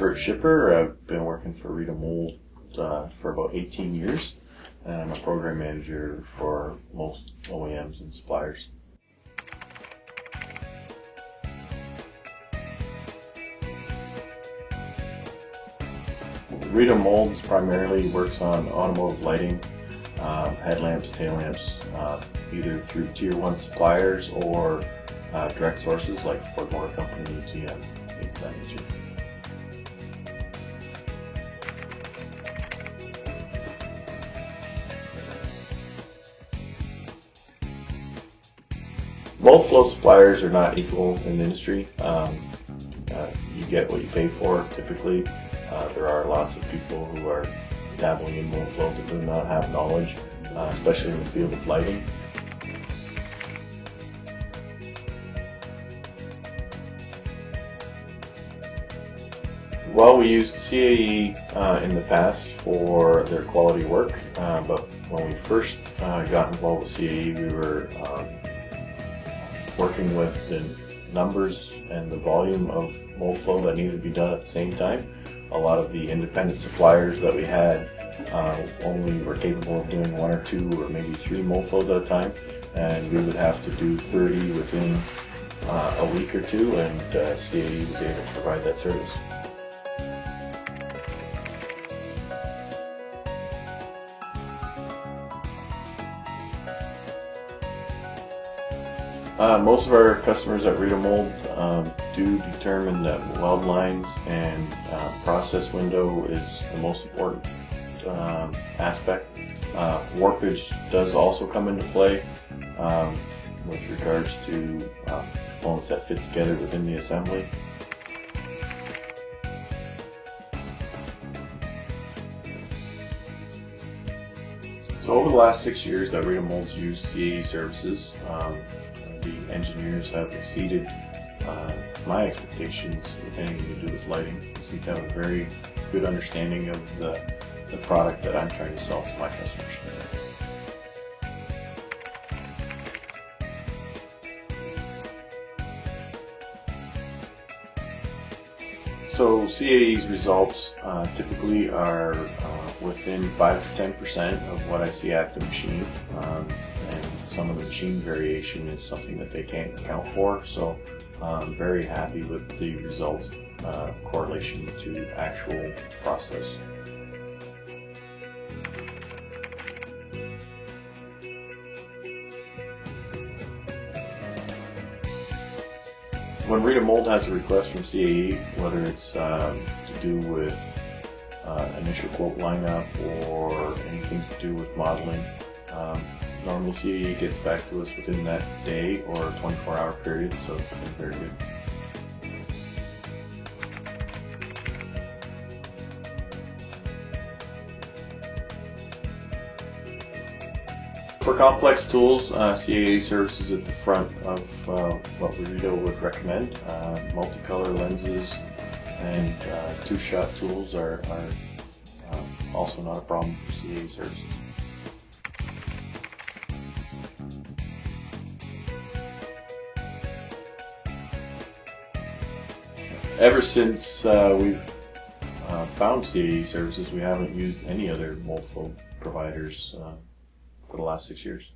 expert shipper. I've been working for Redoe Mold for about 18 years, and I'm a program manager for most OEMs and suppliers. Redoe Mold primarily works on automotive lighting, headlamps, tail lamps, either through Tier 1 suppliers or direct sources like Ford Motor Company, GM, things of that nature. Moldflow suppliers are not equal in the industry. You get what you pay for typically. There are lots of people who are dabbling in Moldflow that do not have knowledge, especially in the field of lighting. Well, we used CAE in the past for their quality work, but when we first got involved with CAE, we were working with the numbers and the volume of Moldflow that needed to be done at the same time. A lot of the independent suppliers that we had only were capable of doing 1 or 2 or maybe 3 Moldflows at a time, and we would have to do 30 within a week or 2, and CAE was able to provide that service. Most of our customers at Redoe Mold do determine that weld lines and process window is the most important aspect. Warpage does also come into play with regards to components that fit together within the assembly. So over the last 6 years that Redoe Mold's used CAE Services, the engineers have exceeded my expectations with anything to do with lighting. They seem to have a very good understanding of the product that I'm trying to sell to my customers. So CAE's results typically are within 5 to 10% of what I see at the machine, and some of the machine variation is something that they can't account for. So I'm very happy with the results correlation to actual process. When Redoe Mold has a request from CAE, whether it's to do with initial quote lineup or anything to do with modeling, normally CAE gets back to us within that day or 24-hour period, so it's been very good. For complex tools, CAE Services at the front of what Redoe would recommend. Multicolor lenses and 2-shot tools are also not a problem for CAE Services. Ever since we've found CAE Services, we haven't used any other Moldflow providers for the last 6 years.